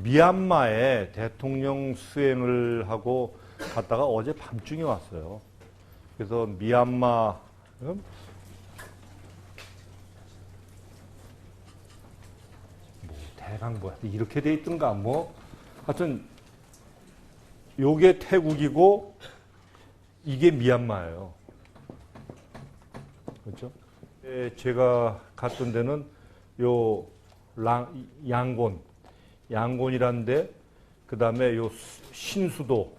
미얀마에 대통령 수행을 하고 갔다가 어제 밤중에 왔어요. 그래서 미얀마 뭐 대강 뭐야 이렇게 돼 있던가 뭐 하여튼 요게 태국이고 이게 미얀마예요. 그렇죠? 제가 갔던 데는 요 양곤이라는데 그 다음에 요 신수도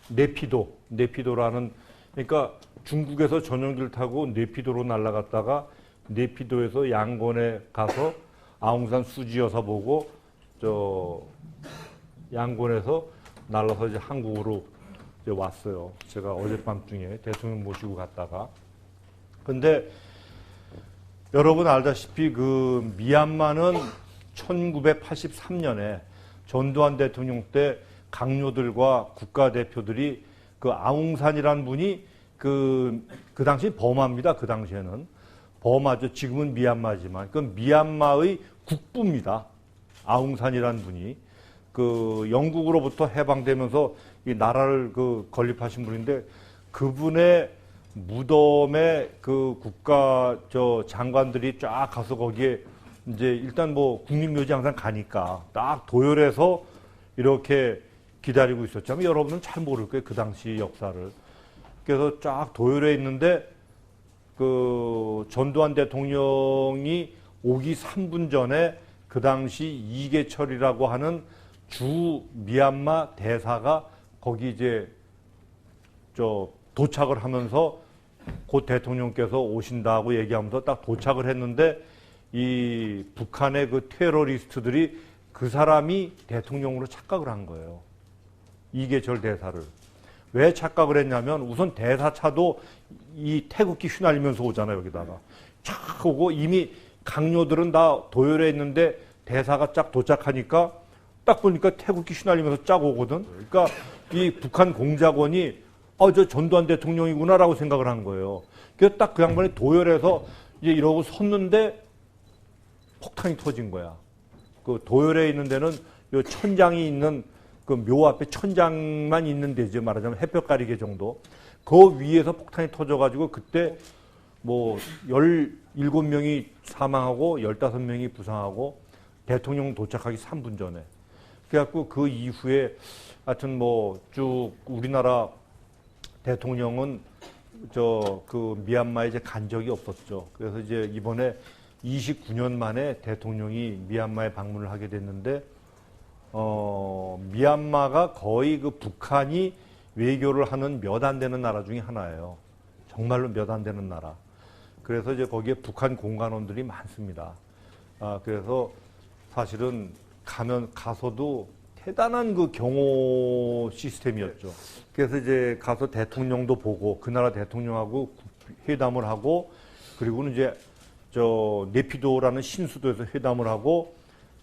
네피도라는 그러니까 중국에서 전용기를 타고 네피도로 날아갔다가 네피도에서 양곤에 가서 아웅산 수지 여사 보고 저 양곤에서 날라서 이제 한국으로 이제 왔어요. 제가 어젯밤중에 대통령 모시고 갔다가 근데 여러분 알다시피 그 미얀마는 1983년에 전두환 대통령 때 강요들과 국가대표들이 그 아웅산이라는 분이 그 당시 버마입니다. 그 당시에는 버마죠. 지금은 미얀마지만 그 미얀마의 국부입니다. 아웅산이라는 분이 그 영국으로부터 해방되면서 이 나라를 그 건립하신 분인데 그분의 무덤에 그 국가 저 장관들이 쫙 가서 거기에 이제 일단 뭐 국립묘지 항상 가니까 딱 도열해서 이렇게 기다리고 있었죠. 여러분은 잘 모를 거예요. 그 당시 역사를. 그래서 쫙 도열해 있는데 그 전두환 대통령이 오기 3분 전에 그 당시 이계철이라고 하는 주 미얀마 대사가 거기 이제 저 도착을 하면서 곧 대통령께서 오신다고 얘기하면서 딱 도착을 했는데 이 북한의 그 테러리스트들이 그 사람이 대통령으로 착각을 한 거예요. 이계철 대사를. 왜 착각을 했냐면 우선 대사차도 이 태극기 휘날리면서 오잖아요. 여기다가. 쫙 오고 이미 강요들은 다 도열해 있는데 대사가 쫙 도착하니까 딱 보니까 태극기 휘날리면서 쫙 오거든. 그러니까 이 북한 공작원이 저 전두환 대통령이구나라고 생각을 한 거예요. 그래서 딱 그 양반이 도열해서 이제 이러고 섰는데 폭탄이 터진 거야. 그 도열해 있는 데는 요 천장이 있는 그 묘 앞에 천장만 있는 데죠. 말하자면 햇볕 가리개 정도. 그 위에서 폭탄이 터져가지고 그때 뭐 17명이 사망하고 15명이 부상하고 대통령 도착하기 3분 전에. 그래갖고 그 이후에 하여튼 뭐 쭉 우리나라 대통령은 그 미얀마에 이제 간 적이 없었죠. 그래서 이제 이번에 29년 만에 대통령이 미얀마에 방문을 하게 됐는데, 미얀마가 거의 그 북한이 외교를 하는 몇 안 되는 나라 중에 하나예요. 정말로 몇 안 되는 나라. 그래서 이제 거기에 북한 공관원들이 많습니다. 그래서 사실은 가서도 대단한 그 경호 시스템이었죠. 그래서 이제 가서 대통령도 보고 그 나라 대통령하고 회담을 하고 그리고는 이제 저 네피도라는 신수도에서 회담을 하고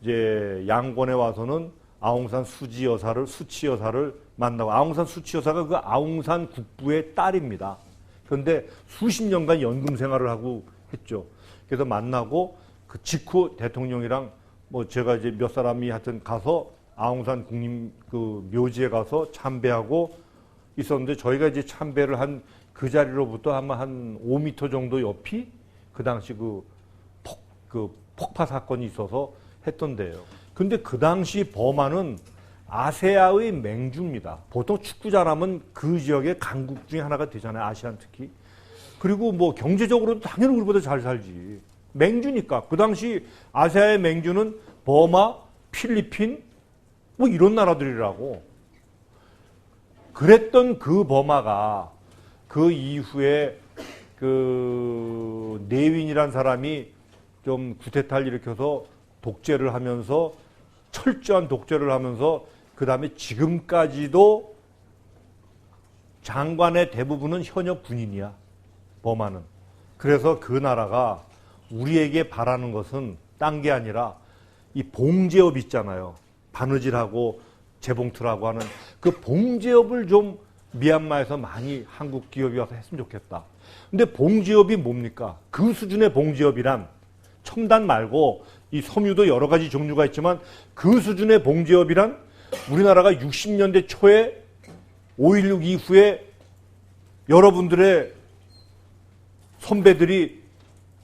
이제 양곤에 와서는 아웅산 수치 여사를 만나고 아웅산 수치 여사가 그 아웅산 국부의 딸입니다. 그런데 수십 년간 연금 생활을 하고 했죠. 그래서 만나고 그 직후 대통령이랑 뭐 제가 이제 몇 사람이 하여튼 가서 아웅산 국립 그 묘지에 가서 참배하고 있었는데 저희가 이제 참배를 한 그 자리로부터 아마 한 5m 정도 옆이 그 당시 그 폭파 사건이 있어서 했던데요. 근데 그 당시 버마는 아세아의 맹주입니다. 보통 축구 잘하면 그 지역의 강국 중에 하나가 되잖아요. 아시안 특히. 그리고 뭐 경제적으로도 당연히 우리보다 잘 살지. 맹주니까. 그 당시 아세아의 맹주는 버마, 필리핀, 뭐 이런 나라들이라고. 그랬던 그 버마가 그 이후에 그 네윈이란 사람이 좀 구테타를 일으켜서 독재를 하면서 철저한 독재를 하면서 그 다음에 지금까지도 장관의 대부분은 현역 군인이야. 버마는. 그래서 그 나라가 우리에게 바라는 것은 딴 게 아니라 이 봉제업 있잖아요. 바느질하고 재봉틀하고 하는 그 봉제업을 좀 미얀마에서 많이 한국 기업이 와서 했으면 좋겠다. 근데 봉제업이 뭡니까? 그 수준의 봉제업이란 첨단 말고 이 섬유도 여러 가지 종류가 있지만 그 수준의 봉제업이란 우리나라가 60년대 초에 5.16 이후에 여러분들의 선배들이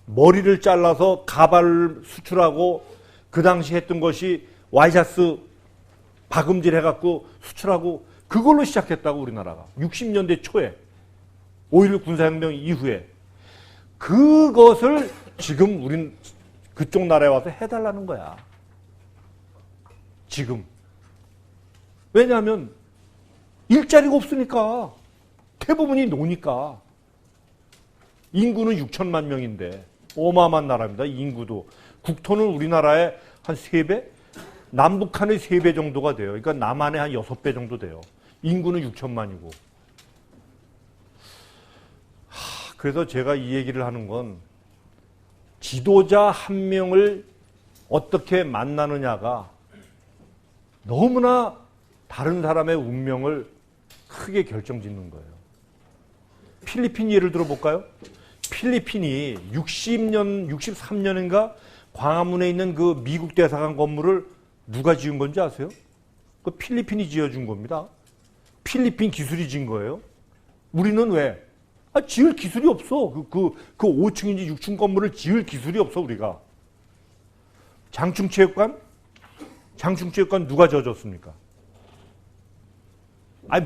머리를 잘라서 가발을 수출하고 그 당시 했던 것이 와이셔츠 박음질 해갖고 수출하고 그걸로 시작했다고 우리나라가 60년대 초에 5.16 군사혁명 이후에 그것을 지금 우린 그쪽 나라에 와서 해달라는 거야. 지금. 왜냐하면 일자리가 없으니까. 대부분이 노니까. 인구는 6천만 명인데 어마어마한 나라입니다. 인구도. 국토는 우리나라의 한 3배? 남북한의 3배 정도가 돼요. 그러니까 남한의 한 6배 정도 돼요. 인구는 6천만이고. 그래서 제가 이 얘기를 하는 건 지도자 한 명을 어떻게 만나느냐가 너무나 다른 사람의 운명을 크게 결정짓는 거예요. 필리핀 예를 들어볼까요? 필리핀이 63년인가 광화문에 있는 그 미국 대사관 건물을 누가 지은 건지 아세요? 그 필리핀이 지어준 겁니다. 필리핀 기술이 지은 거예요. 우리는 왜? 지을 기술이 없어. 그 5층인지 6층 건물을 지을 기술이 없어, 우리가. 장충체육관 누가 지어줬습니까?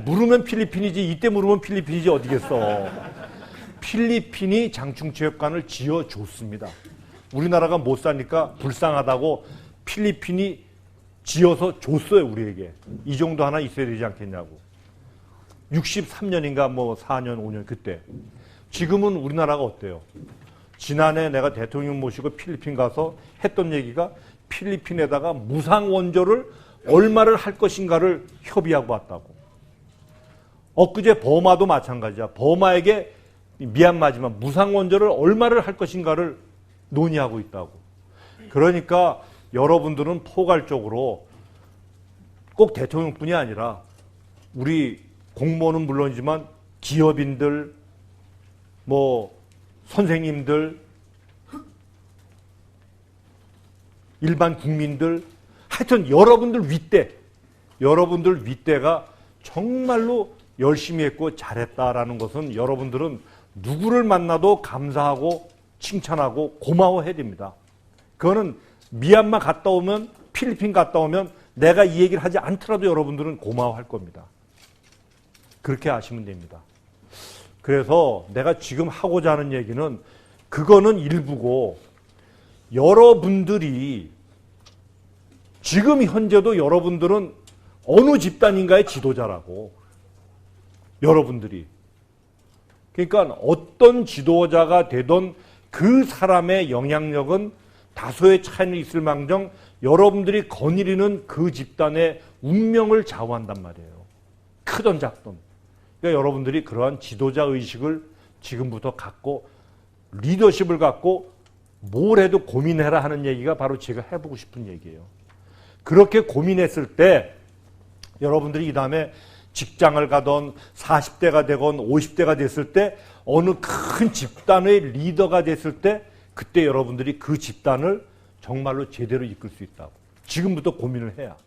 물으면 필리핀이지, 이때 물으면 필리핀이지, 어디겠어. 필리핀이 장충체육관을 지어줬습니다. 우리나라가 못 사니까 불쌍하다고 필리핀이 지어서 줬어요, 우리에게. 이 정도 하나 있어야 되지 않겠냐고. 63년인가 4년, 5년 그때. 지금은 우리나라가 어때요? 지난해 내가 대통령 모시고 필리핀 가서 했던 얘기가 필리핀에다가 무상 원조를 얼마를 할 것인가를 협의하고 왔다고. 엊그제 버마도 마찬가지야. 버마에게 미얀마지만 무상 원조를 얼마를 할 것인가를 논의하고 있다고. 그러니까 여러분들은 포괄적으로 꼭 대통령뿐이 아니라 우리 공무원은 물론이지만 기업인들, 선생님들, 일반 국민들, 하여튼 여러분들 윗대가 정말로 열심히 했고 잘했다라는 것은 여러분들은 누구를 만나도 감사하고 칭찬하고 고마워해야 됩니다. 그거는 미얀마 갔다 오면, 필리핀 갔다 오면 내가 이 얘기를 하지 않더라도 여러분들은 고마워할 겁니다. 그렇게 아시면 됩니다. 그래서 내가 지금 하고자 하는 얘기는 그거는 일부고 여러분들이 지금 현재도 여러분들은 어느 집단인가의 지도자라고. 여러분들이. 그러니까 어떤 지도자가 되던 그 사람의 영향력은 다소의 차이는 있을 망정 여러분들이 거느리는 그 집단의 운명을 좌우한단 말이에요. 크든 작든. 그러니까 여러분들이 그러한 지도자 의식을 지금부터 갖고 리더십을 갖고 뭘 해도 고민해라 하는 얘기가 바로 제가 해보고 싶은 얘기예요. 그렇게 고민했을 때 여러분들이 이 다음에 직장을 가던 40대가 되건 50대가 됐을 때 어느 큰 집단의 리더가 됐을 때 그때 여러분들이 그 집단을 정말로 제대로 이끌 수 있다고. 지금부터 고민을 해야.